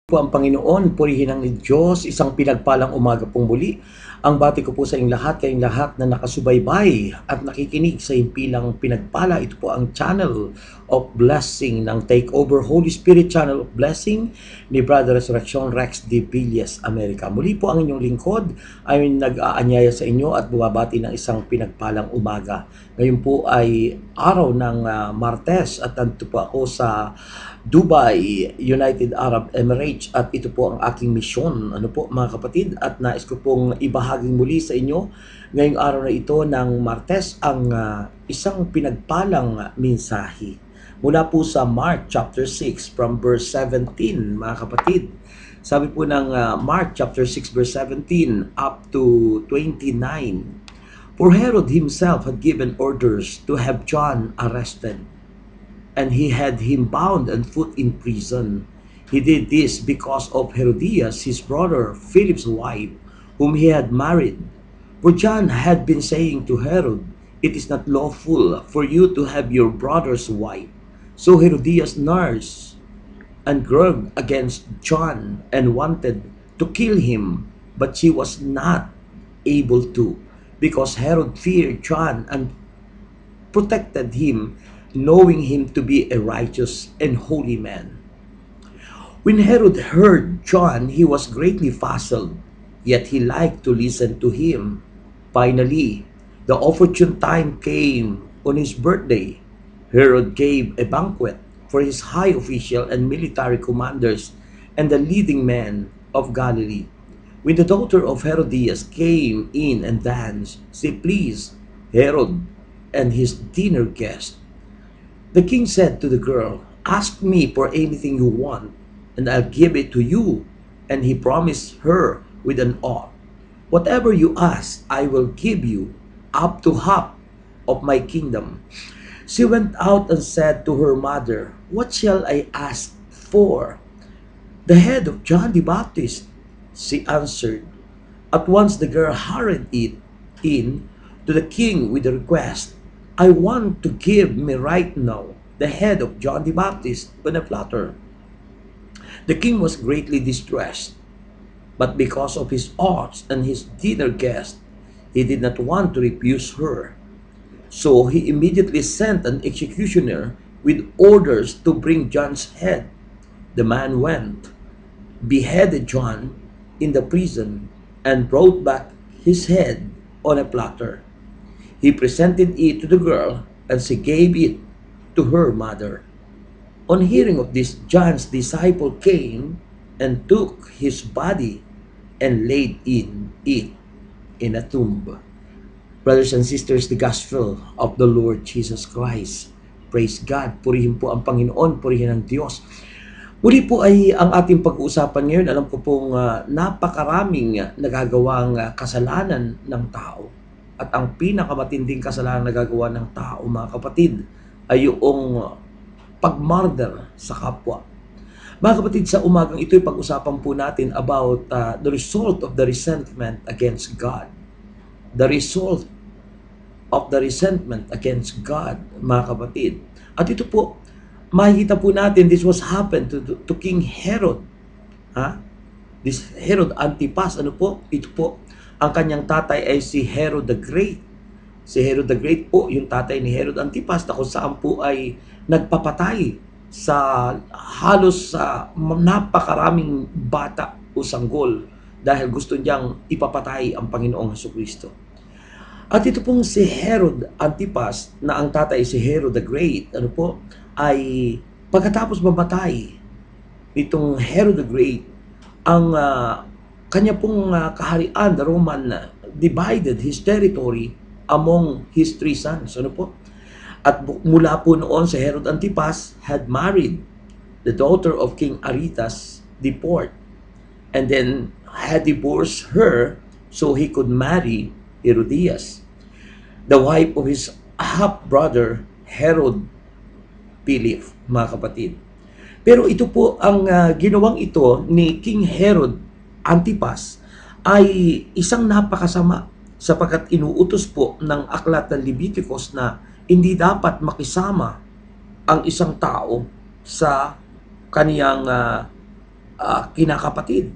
Po ang Panginoon, purihin ang Diyos, isang pinagpalang umaga pong muli. Ang bati ko po sa kayong lahat na nakasubaybay at nakikinig sa impilang pinagpala. Ito po ang Channel of Blessing ng Takeover Holy Spirit Channel of Blessing ni Brother Resurrection Rex D. Villas, America. Muli po ang inyong lingkod ay nag-aanyaya sa inyo at bumabati ng isang pinagpalang umaga. Ngayon po ay araw ng Martes at nandito po ako sa Dubai, United Arab Emirates at ito po ang aking misyon. Ano po mga kapatid, at nais ko pong ibahaging muli sa inyo ngayong araw na ito ng Martes ang isang pinagpalang mensahe mula po sa Mark chapter 6 from verse 17 mga kapatid. Sabi po ng Mark chapter 6 verse 17 up to 29. For Herod himself had given orders to have John arrested, and he had him bound and put in prison. He did this because of Herodias, his brother Philip's wife, whom he had married. For John had been saying to Herod, "It is not lawful for you to have your brother's wife." So Herodias nursed and grudged against John and wanted to kill him, but she was not able to, because Herod feared John and protected him, knowing him to be a righteous and holy man. When Herod heard John, he was greatly puzzled, yet he liked to listen to him. Finally, the opportune time came on his birthday. Herod gave a banquet for his high official and military commanders and the leading men of Galilee. When the daughter of Herodias came in and danced, she pleased Herod and his dinner guest. The king said to the girl, "Ask me for anything you want, and I'll give it to you." And he promised her with an oath, "Whatever you ask, I will give you, up to half of my kingdom." She went out and said to her mother, "What shall I ask for?" "The head of John the Baptist," she answered. At once the girl hurried it in to the king with the request, "I want to give me right now the head of John the Baptist on a platter." The king was greatly distressed, but because of his oaths and his dinner guest, he did not want to refuse her. So he immediately sent an executioner with orders to bring John's head. The man went, beheaded John in the prison, and brought back his head on a platter. He presented it to the girl, and she gave it to her mother. On hearing of this, John's disciple came and took his body and laid it in a tomb. Brothers and sisters, the gospel of the Lord Jesus Christ. Praise God. Purihin po ang Panginoon, purihin ang Diyos. Muli po ay ang ating pag-uusapan ngayon. Alam ko pong napakaraming nagagawang kasalanan ng tao. At ang pinakamatinding kasalanan na nagagawa ng tao, mga kapatid, ay yung pag-murder sa kapwa. Mga kapatid, sa umagang ito, pag-usapan po natin about the result of the resentment against God. The result of the resentment against God, mga kapatid. At ito po, makikita po natin, this was happened to King Herod. This Herod Antipas, ano po? Ito po, ang kanyang tatay ay si Herod the Great. Si Herod the Great po, yung tatay ni Herod Antipas, na kung saan po ay nagpapatay sa halos sa napakaraming bata o sanggol dahil gusto niyang ipapatay ang Panginoong Jesucristo. At ito pong si Herod Antipas, na ang tatay si Herod the Great, ano po, ay pagkatapos mamatay nitong Herod the Great, ang kanya pong kaharian, the Roman, divided his territory among his three sons. Ano po? At mula po noon, si Herod Antipas had married the daughter of King Aretas the Fourth, and then had divorced her so he could marry Herodias, the wife of his half-brother Herod Philip, mga kapatid. Pero ito po, ang ginawang ito ni King Herod Antipas ay isang napakasama, sapagkat inuutos po ng aklat ng Leviticus na hindi dapat makisama ang isang tao sa kaniyang kinakapatid.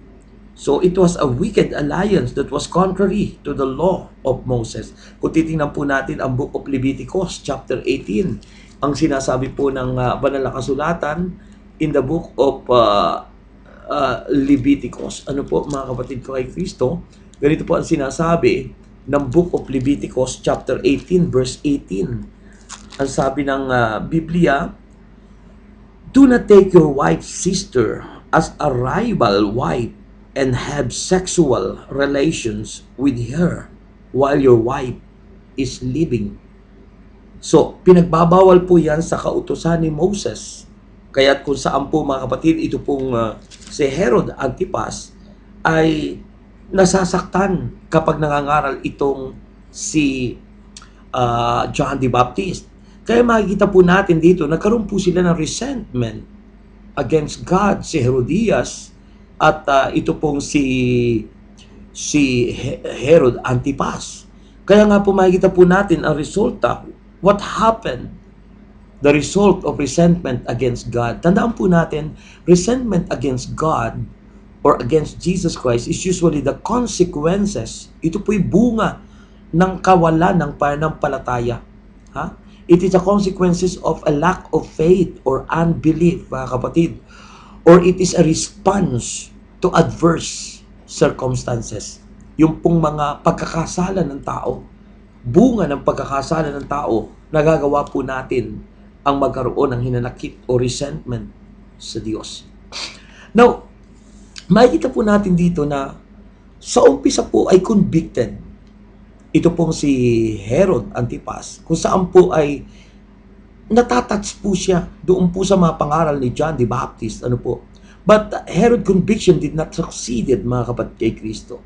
So it was a wicked alliance that was contrary to the law of Moses. Kung titingnan po natin ang Book of Leviticus chapter 18, ang sinasabi po ng banal na kasulatan in the book of Leviticus. Ano po mga kapatid ko kay Kristo? Ganito po ang sinasabi ng Book of Leviticus chapter 18 verse 18. Ang sabi ng Biblia, "Do not take your wife's sister as a rival wife and have sexual relations with her while your wife is living." So, pinagbabawal po yan sa kautusan ni Moses. Kaya't kung saan po mga kapatid, ito pong si Herod Antipas ay nasasaktan kapag nangangaral itong si John the Baptist. Kaya makikita po natin dito, nagkaroon po sila ng resentment against God, si Herodias, at ito pong si Herod Antipas. Kaya nga po makikita po natin ang resulta, what happened, the result of resentment against God. Tandaan po natin, resentment against God or against Jesus Christ is usually the consequences. Ito po'y bunga ng kawalan ng pananampalataya. Ha? It is the consequences of a lack of faith or unbelief, mga kapatid. Or it is a response to adverse circumstances. Yung pong mga pagkakasala ng tao, bunga ng pagkakasala ng tao, nagagawa po natin ang magkaroon ng hinanakit o resentment sa Diyos. Now, makikita po natin dito na sa umpisa po ay convicted. Ito pong si Herod Antipas, kung saan po ay natatouch po siya doon po sa mga pangaral ni John the Baptist. Ano po? But Herod conviction did not succeeded, mga kapatid kay Kristo.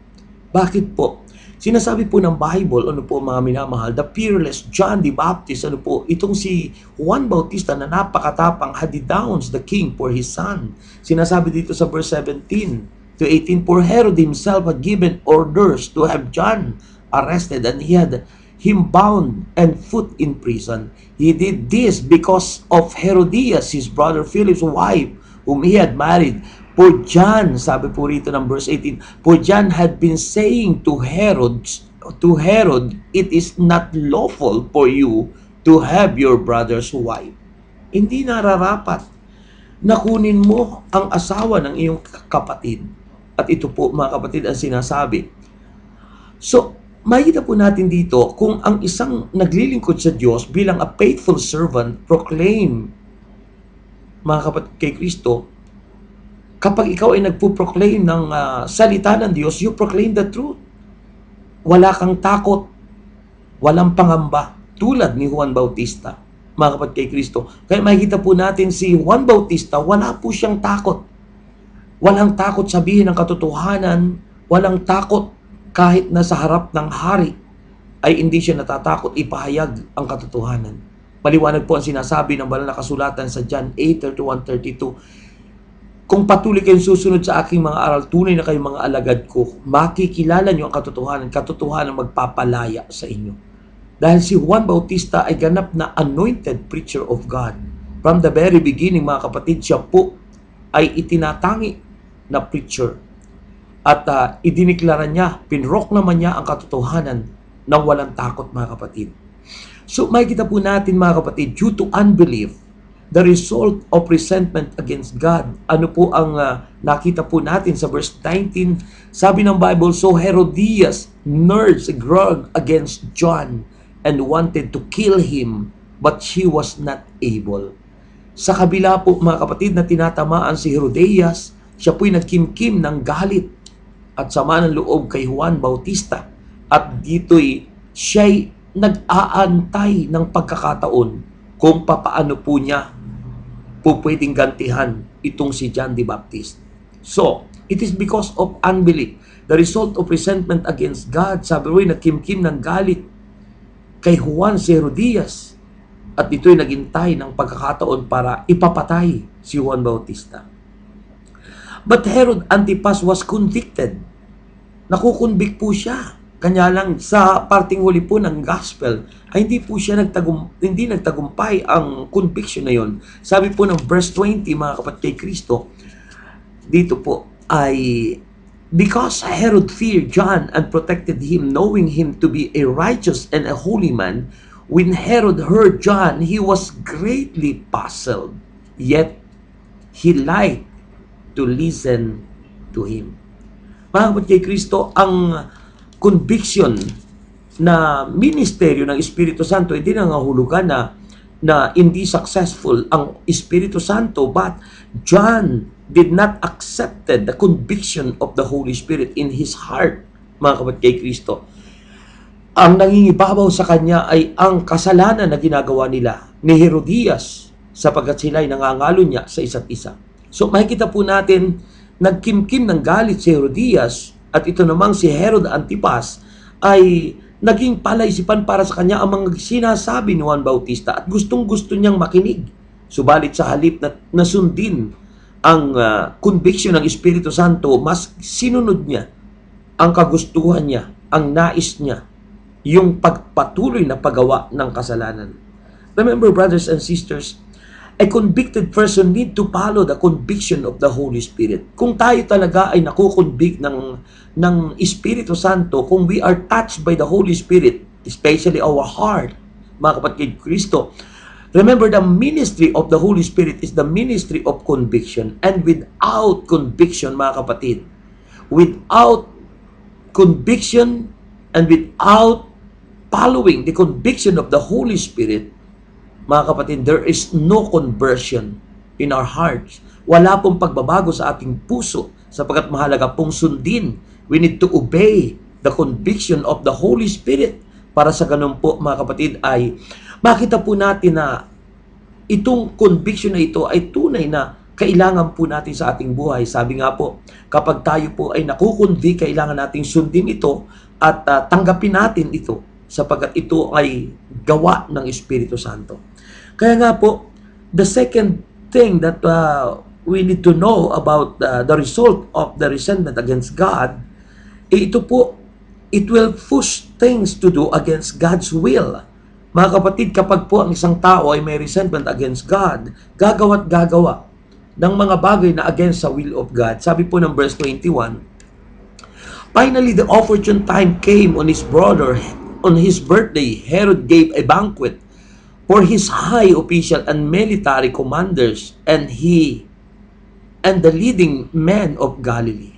Bakit po? Sinasabi po ng Bible, ano po mga minamahal, the peerless John the Baptist, ano po, itong si Juan Bautista na napakatapang had denounced the king for his son. Sinasabi dito sa verse 17 to 18, "For Herod himself had given orders to have John arrested, and he had him bound and put in prison. He did this because of Herodias, his brother Philip's wife, whom he had married. For John," sabi po rito ng verse 18, "For John had been saying to Herod, it is not lawful for you to have your brother's wife." Hindi nararapat na kunin mo ang asawa ng iyong kapatid. At ito po mga kapatid ang sinasabi. So, makikita po natin dito kung ang isang naglilingkod sa Diyos bilang a faithful servant proclaim, mga kapatid kay Kristo, kapag ikaw ay nagpo-proclaim ng salita ng Diyos, you proclaim the truth. Wala kang takot, walang pangamba, tulad ni Juan Bautista, mga kapatid kay Kristo. Kaya makikita po natin si Juan Bautista, wala po siyang takot. Walang takot sabihin ang katotohanan, walang takot kahit na sa harap ng hari ay hindi siya natatakot ipahayag ang katotohanan. Maliwanag po ang sinasabi ng banal na kasulatan sa John 8:31-32. "Kung patuloy kayong susunod sa aking mga aral, tunay na kayong mga alagad ko, makikilala nyo ang katotohanan, katotohanan magpapalaya sa inyo." Dahil si Juan Bautista ay ganap na anointed preacher of God. From the very beginning, mga kapatid, siya po ay itinatangi na preacher. At idiniklara niya, pinrock naman niya ang katotohanan ng walang takot, mga kapatid. So, makikita po natin, mga kapatid, due to unbelief, the result of resentment against God. Ano po ang nakita po natin sa verse 19? Sabi ng Bible, "So Herodias nursed a grudge against John and wanted to kill him, but she was not able." Sa kabila po, mga kapatid, na tinatamaan si Herodias, siya po'y nagkimkim ng galit at sama ng loob kay Juan Bautista. At dito'y siya'y nag-aantay ng pagkakataon kung papaano po niya po pwedeng gantihan itong si John the Baptist. So, it is because of unbelief, the result of resentment against God. Sabi rin, nagkimkim ng galit kay Juan si Herodias. At ito'y naghintay ng pagkakataon para ipapatay si Juan Bautista. But Herod Antipas was convicted. Nakukonvict po siya. Kanya lang sa parting huli po ng gospel ay hindi po siya nagtagumpay ang conviction na yon. Sabi po ng verse 20, mga kapatid kay Kristo, dito po ay because Herod feared John and protected him, knowing him to be a righteous and a holy man, when Herod heard John, he was greatly puzzled, yet he liked to listen to him. Mga kapatid kay Kristo, ang conviction na ministeryo ng Espiritu Santo ay di nangahulugan na hindi successful ang Espiritu Santo, but John did not accepted the conviction of the Holy Spirit in his heart, mga kapatid kay Kristo. Ang nangingibabaw sa kanya ay ang kasalanan na ginagawa nila ni Herodias sapagkat sila ay nangangalo niya sa isa't isa. So makikita po natin, nagkimkim ng galit si Herodias at ito namang si Herod Antipas ay naging palaisipan para sa kanya ang mga sinasabi ni Juan Bautista at gustong-gusto niyang makinig. Subalit sa halip na sundin ang conviction ng Espiritu Santo, mas sinunod niya ang kagustuhan niya, ang nais niya, yung pagpatuloy na paggawa ng kasalanan. Remember, brothers and sisters, a convicted person need to follow the conviction of the Holy Spirit. Kung tayo talaga ay nakukonvict ng Espiritu Santo, kung we are touched by the Holy Spirit, especially our heart, mga kapatid Kristo, remember the ministry of the Holy Spirit is the ministry of conviction. And without conviction, mga kapatid, without conviction and without following the conviction of the Holy Spirit, mga kapatid, there is no conversion in our hearts. Wala pong pagbabago sa ating puso sapagkat mahalaga pong sundin. We need to obey the conviction of the Holy Spirit. Para sa ganun po, mga kapatid, ay makita po natin na itong conviction na ito ay tunay na kailangan po natin sa ating buhay. Sabi nga po, kapag tayo po ay nakukonvict, kailangan nating sundin ito at tanggapin natin ito sapagkat ito ay gawa ng Espiritu Santo. Kaya nga po, the second thing that we need to know about the result of the resentment against God, ito po, it will push things to do against God's will. Mga kapatid, kapag po ang isang tao ay may resentment against God, gagawa't gagawa ng mga bagay na against sa will of God. Sabi po ng verse 21, finally, the opportune time came on his brother. On his birthday, Herod gave a banquet for his high official and military commanders and the leading men of Galilee.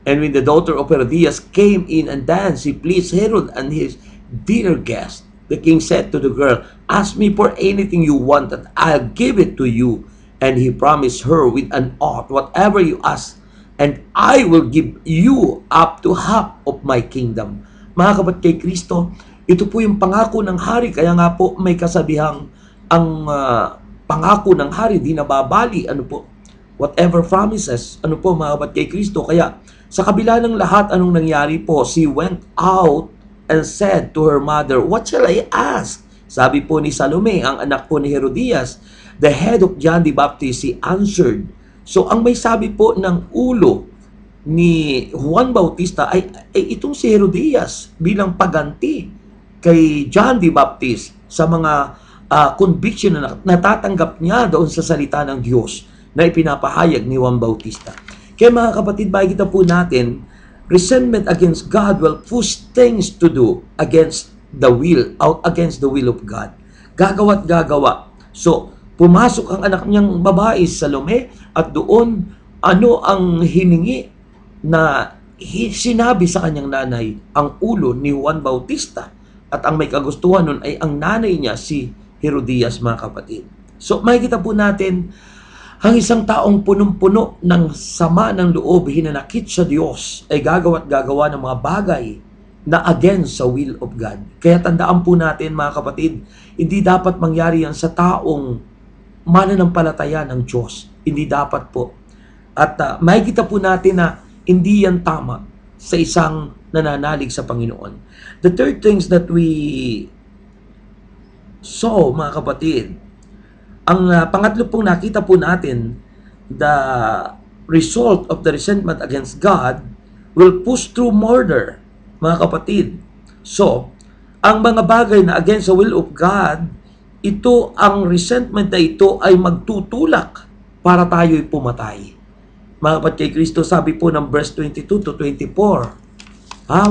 And when the daughter of Herodias came in and danced, he pleased Herod and his dear guest. The king said to the girl, ask me for anything you want and I'll give it to you. And he promised her with an oath, whatever you ask, and I will give you up to half of my kingdom. Mga kapatid kay Kristo, ito po yung pangako ng hari. Kaya nga po may kasabihang ang pangako ng hari di nababali. Ano po? Whatever promises. Ano po mga kapatid kay Kristo? Kaya sa kabila ng lahat, anong nangyari po? She went out and said to her mother, what shall I ask? Sabi po ni Salome, ang anak po ni Herodias, the head of John the Baptist, he answered. So ang may sabi po ng ulo ni Juan Bautista ay itong si Herodias bilang paganti kay John the Baptist sa mga conviction na natatanggap niya doon sa salita ng Diyos na ipinapahayag ni Juan Bautista. Kaya mga kapatid, makikita po natin, resentment against God will push things to do against the will of God. Gagawa't gagawa. So, pumasok ang anak niyang babae, Salome, at doon, ano ang hiningi na sinabi sa kanyang nanay, ang ulo ni Juan Bautista. At ang may kagustuhan nun ay ang nanay niya, si Herodias, mga kapatid. So, makikita po natin, ang isang taong punong-puno ng sama ng loob, hinanakit sa Diyos, ay gagawa't gagawa ng mga bagay na against sa will of God. Kaya tandaan po natin, mga kapatid, hindi dapat mangyari yan sa taong mananampalataya ng Diyos. Hindi dapat po. At makikita po natin na hindi yan tama sa isang nananalig sa Panginoon. The third things that we saw, mga kapatid, ang pangatlo pong nakita po natin, the result of the resentment against God will push through murder, mga kapatid. So, ang mga bagay na against the will of God, ang resentment na ito ay magtutulak para tayo'y pumatay. Mga kapatid kay Kristo, sabi po ng verse 22 to 24,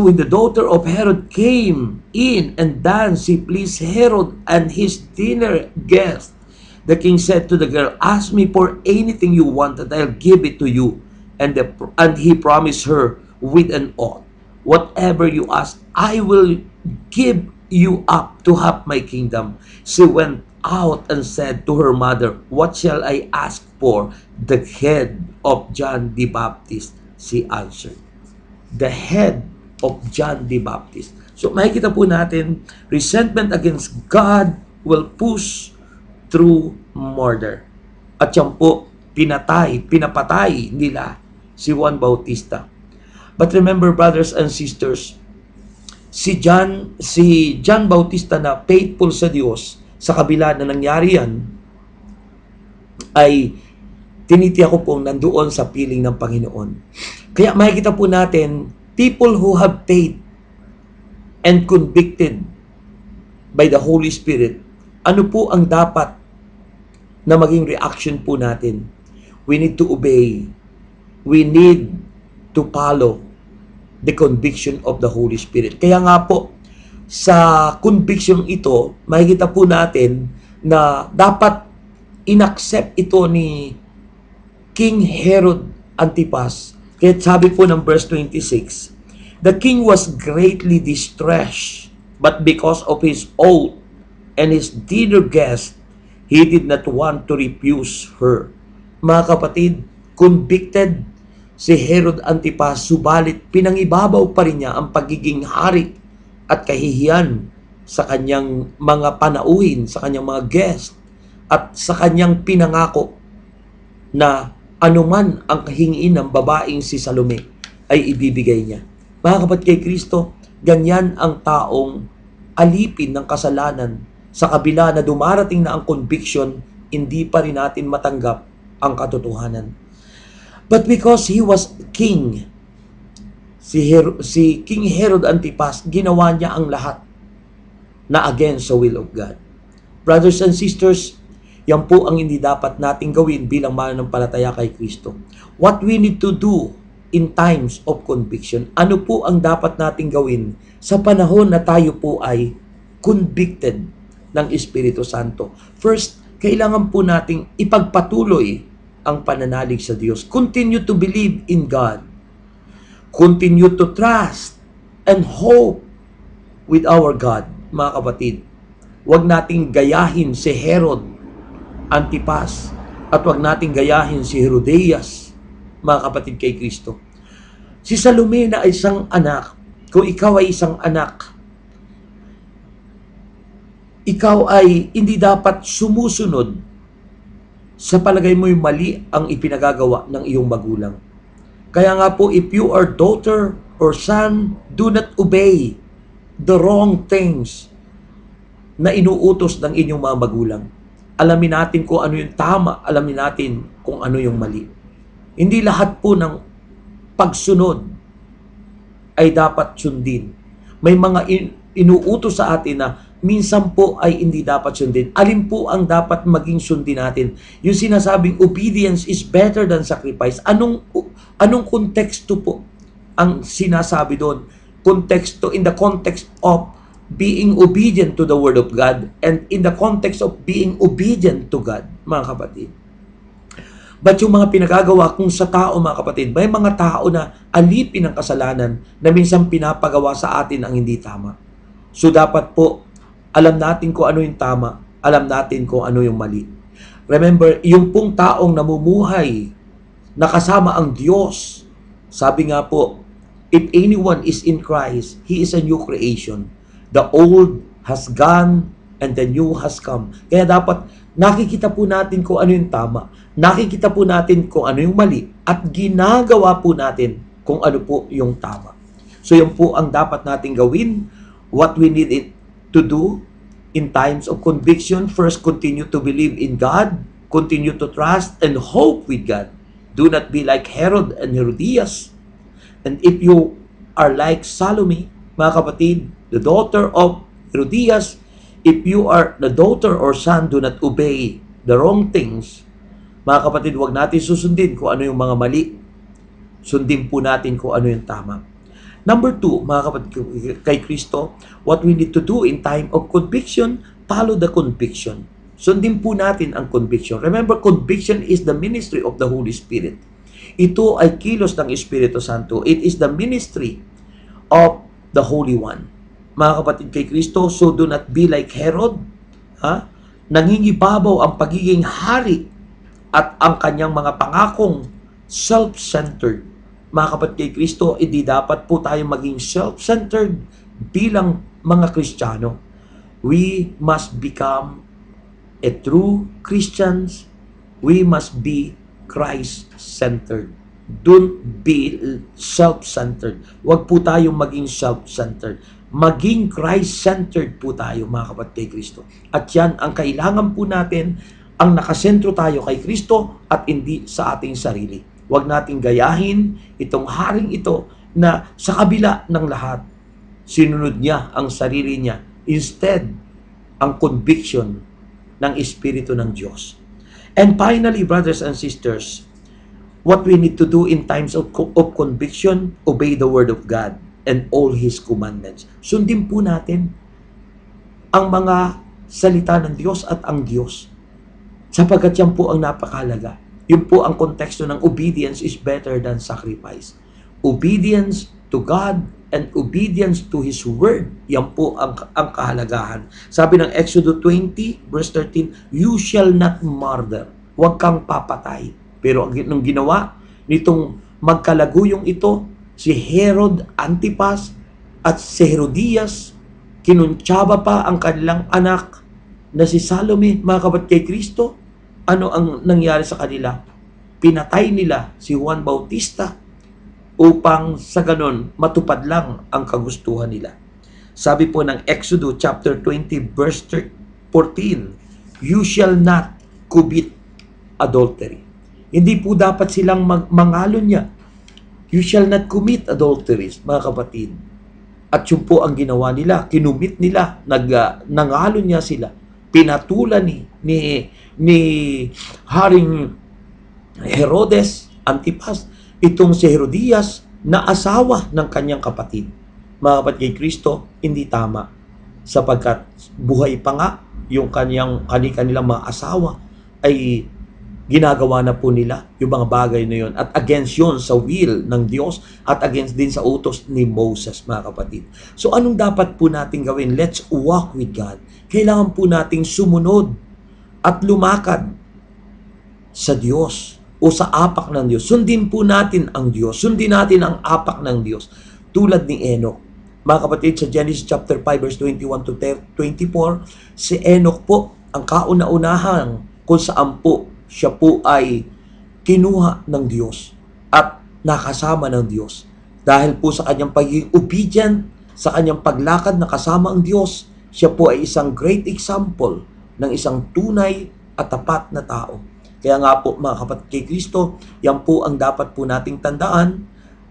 when the daughter of Herod came in and danced, she pleased Herod and his dinner guest. The king said to the girl, "Ask me for anything you want and I'll give it to you." And he promised her with an oath, "Whatever you ask, I will give you up to have my kingdom." She went out and said to her mother, "What shall I ask for?" "The head of John the Baptist," she answered. The head of John the Baptist. So makikita po natin, resentment against God will push through murder. At yan po, pinapatay nila si Juan Bautista. But remember, brothers and sisters, si John Bautista na faithful sa Diyos, sa kabila na nangyari yan, ay tinitiyak ko pong nandoon sa piling ng Panginoon. Kaya makikita po natin, people who have faith and convicted by the Holy Spirit, ano po ang dapat na maging reaction po natin? We need to obey. We need to follow the conviction of the Holy Spirit. Kaya nga po, sa conviction ito, makikita po natin na dapat inaccept ito ni King Herod Antipas. Kaya sabi po ng verse 26, "The king was greatly distressed, but because of his oath and his dinner guest, he did not want to refuse her." Mga kapatid, convicted si Herod Antipas, subalit pinangibabaw pa rin niya ang pagiging hari at kahihiyan sa kanyang mga panauhin, sa kanyang mga guest, at sa kanyang pinangako na anuman ang kahingiin ng babaeng si Salome ay ibibigay niya. Mga kapatid kay Kristo, ganyan ang taong alipin ng kasalanan. Sa kabila na dumarating na ang conviction, hindi pa rin natin matanggap ang katotohanan. But because he was king, si King Herod Antipas, ginawa niya ang lahat na against the will of God. Brothers and sisters, yan po ang hindi dapat nating gawin bilang mananampalataya kay Kristo. What we need to do in times of conviction, ano po ang dapat nating gawin sa panahon na tayo po ay convicted ng Espiritu Santo? First, kailangan po nating ipagpatuloy ang pananalig sa Diyos. Continue to believe in God. Continue to trust and hope with our God, mga kapatid. Huwag nating gayahin si Herod Antipas at huwag nating gayahin si Herodias, mga kapatid kay Kristo. Si Salome na isang anak, kung ikaw ay isang anak, ikaw ay hindi dapat sumusunod sa palagay mo'y mali ang ipinagagawa ng iyong magulang. Kaya nga po, if you are daughter or son, do not obey the wrong things na inuutos ng inyong mga magulang. Alamin natin kung ano yung tama, alamin natin kung ano yung mali. Hindi lahat po ng pagsunod ay dapat sundin. May mga inuutos sa atin na minsan po ay hindi dapat sundin. Alin po ang dapat maging sundin natin? Yung sinasabing obedience is better than sacrifice. Anong konteksto po ang sinasabi doon? Konteksto, in the context of being obedient to the Word of God and in the context of being obedient to God, mga kapatid. But yung mga pinagagawa kung sa tao, mga kapatid, may mga tao na alipin ng kasalanan na minsan pinapagawa sa atin ang hindi tama. So dapat po, alam natin kung ano yung tama, alam natin kung ano yung mali. Remember, yung pong taong namumuhay, nakasama ang Diyos, sabi nga po, if anyone is in Christ, he is a new creation. The old has gone and the new has come. Kaya dapat nakikita po natin kung ano yung tama. Nakikita po natin kung ano yung mali. At ginagawa po natin kung ano po yung tama. So yun po ang dapat natin gawin. What we need it to do in times of conviction. First, continue to believe in God. Continue to trust and hope with God. Do not be like Herod and Herodias. And if you are like Salome, mga kapatid, the daughter of Herodias, if you are the daughter or son, do not obey the wrong things Mga kapatid, huwag natin susundin kung ano yung mga mali. Sundin po natin kung ano yung tama. Number 2, mga kapatid, kay Kristo, what we need to do in time of conviction, follow the conviction. Sundin po natin ang conviction. Remember, conviction is the ministry of the Holy Spirit. Ito ay kilos ng Espiritu Santo. It is the ministry of the Holy One. Mga kapatid kay Kristo, so do not be like Herod. Nangingibabaw ang pagiging hari at ang kanyang mga pangakong self-centered. Mga kapatid kay Kristo, hindi dapat po tayo maging self-centered bilang mga Kristiyano. We must become a true Christians. We must be Christ-centered. Don't be self-centered. Huwag po tayong maging self-centered. Maging Christ-centered po tayo, mga kapatid kay Kristo. At yan ang kailangan po natin, ang nakasentro tayo kay Kristo at hindi sa ating sarili. Huwag nating gayahin itong haring ito na sa kabila ng lahat, sinunod niya ang sarili niya. Instead, ang conviction ng Espiritu ng Diyos. And finally, brothers and sisters, what we need to do in times of conviction, obey the Word of God and all His commandments. Sundin po natin ang mga salita ng Diyos at ang Diyos. Sapagkat yan po ang napakahalaga. Yun po ang konteksto ng obedience is better than sacrifice. Obedience to God and obedience to His Word. Yan po ang kahalagahan. Sabi ng Exodus 20, verse 13, you shall not murder. Huwag kang papatay. Pero nung ginawa nitong magkalaguyong ito, si Herod Antipas at si Herodias, kinuntsaba pa ang kanilang anak na si Salome, mga kapatid kay Kristo. Ano ang nangyari sa kanila? Pinatay nila si Juan Bautista upang sa ganon matupad lang ang kagustuhan nila. Sabi po ng Exodus chapter 20 verse 14, you shall not commit adultery. Hindi po dapat silang mangalon niya. You shall not commit adulteries, mga kapatid. At yun po ang ginawa nila. Kinumit nila. Nangalon niya sila. Pinatulan ni Haring Herodes Antipas itong si Herodias na asawa ng kanyang kapatid. Mga kapatid kay Kristo, hindi tama. Sapagkat buhay pa nga yung kanilang mga asawa ay ginagawa na po nila yung mga bagay na yun. At against yun sa will ng Diyos at against din sa utos ni Moses, mga kapatid. So anong dapat po natin gawin? Let's walk with God. Kailangan po nating sumunod at lumakad sa Diyos o sa apak ng Diyos. Sundin po natin ang Diyos. Sundin natin ang apak ng Diyos. Tulad ni Enoch. Mga kapatid, sa Genesis chapter 5 verse 21 to 24, si Enoch po ang kauna-unahang kung saan po siya po ay kinuha ng Diyos at nakasama ng Diyos. Dahil po sa kanyang pagiging obedient, sa kanyang paglakad na kasama ang Diyos, siya po ay isang great example ng isang tunay at tapat na tao. Kaya nga po, mga kapatid kay Kristo, yan po ang dapat po nating tandaan.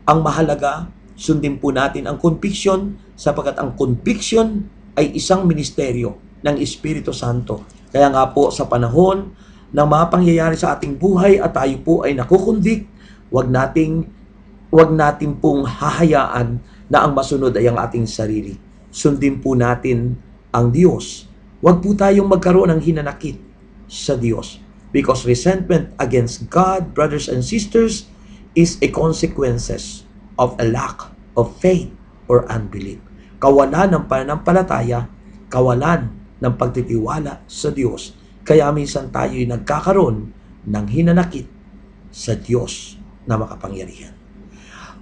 Ang mahalaga, sundin po natin ang conviction, sapagkat ang conviction ay isang ministeryo ng Espiritu Santo. Kaya nga po, sa panahon ng mga pangyayari sa ating buhay at tayo po ay nakukundik, wag nating pong hahayaan na ang masunod ay ang ating sarili. Sundin po natin ang Diyos. Wag po tayong magkaroon ng hinanakit sa Diyos. Because resentment against God, brothers and sisters, is a consequences of a lack of faith or unbelief. Kawalan ng pananampalataya, kawalan ng pagtitiwala sa Diyos. Kaya minsan tayo'y nagkakaroon ng hinanakit sa Diyos na makapangyarihan.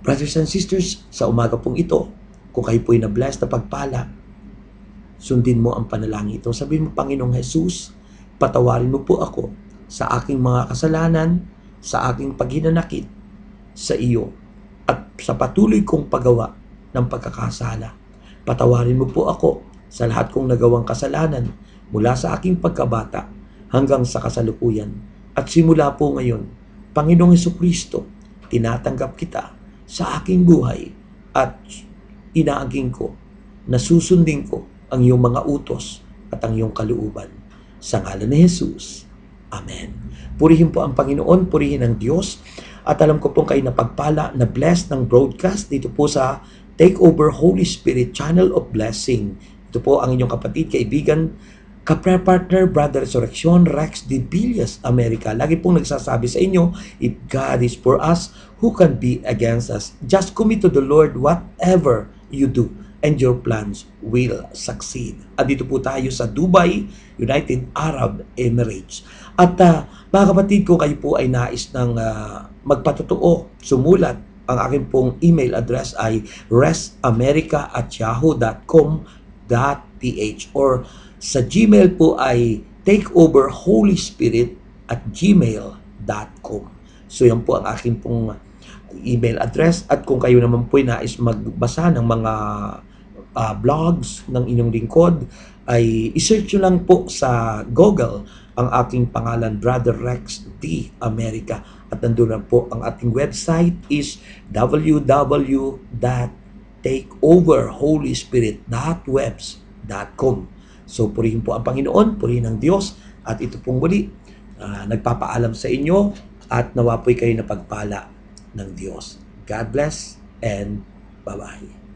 Brothers and sisters, sa umaga pong ito, kung kayo po'y na-bless na pagpala, sundin mo ang panalangin ito. Sabihin mo, Panginoong Jesus, patawarin mo po ako sa aking mga kasalanan, sa aking paghinanakit sa iyo, at sa patuloy kong paggawa ng pagkakasala. Patawarin mo po ako sa lahat kong nagawang kasalanan mula sa aking pagkabata hanggang sa kasalukuyan. At simula po ngayon, Panginoong Hesukristo, tinatanggap kita sa aking buhay at inaaging ko na susundin ko ang iyong mga utos at ang iyong kalooban. Sa ngalan ni Jesus. Amen. Purihin po ang Panginoon, purihin ang Diyos. At alam ko pong kayo napagpala, na blessed ng broadcast dito po sa Takeover Holy Spirit Channel of Blessing. Ito po ang inyong kapatid, kaibigan, ka-prayer partner, Brother Resurrection, Rex de Villas, America. Lagi pong nagsasabi sa inyo, if God is for us, who can be against us? Just commit to the Lord whatever you do, and your plans will succeed. At dito po tayo sa Dubai, United Arab Emirates. At mga kapatid, kung kayo po ay nais ng magpatotoo, sumulat, ang aking pong email address ay resamerika@yahoo.com.ph, or sa Gmail po ay takeoverholyspirit@gmail.com. So yan po ang aking pong email address. At kung kayo naman po ay nais magbasa ng mga vlogs ng inyong lingkod, ay isearch nyo lang po sa Google ang aking pangalan, Brother Rex D. America. At nandun lang po ang ating website is www.takeoverholyspirit.webs.com. So purihin po ang Panginoon, purihin ang Diyos. At ito pong muli, nagpapaalam sa inyo at nawa po'y kayo napagpala ng Diyos. God bless and bye-bye.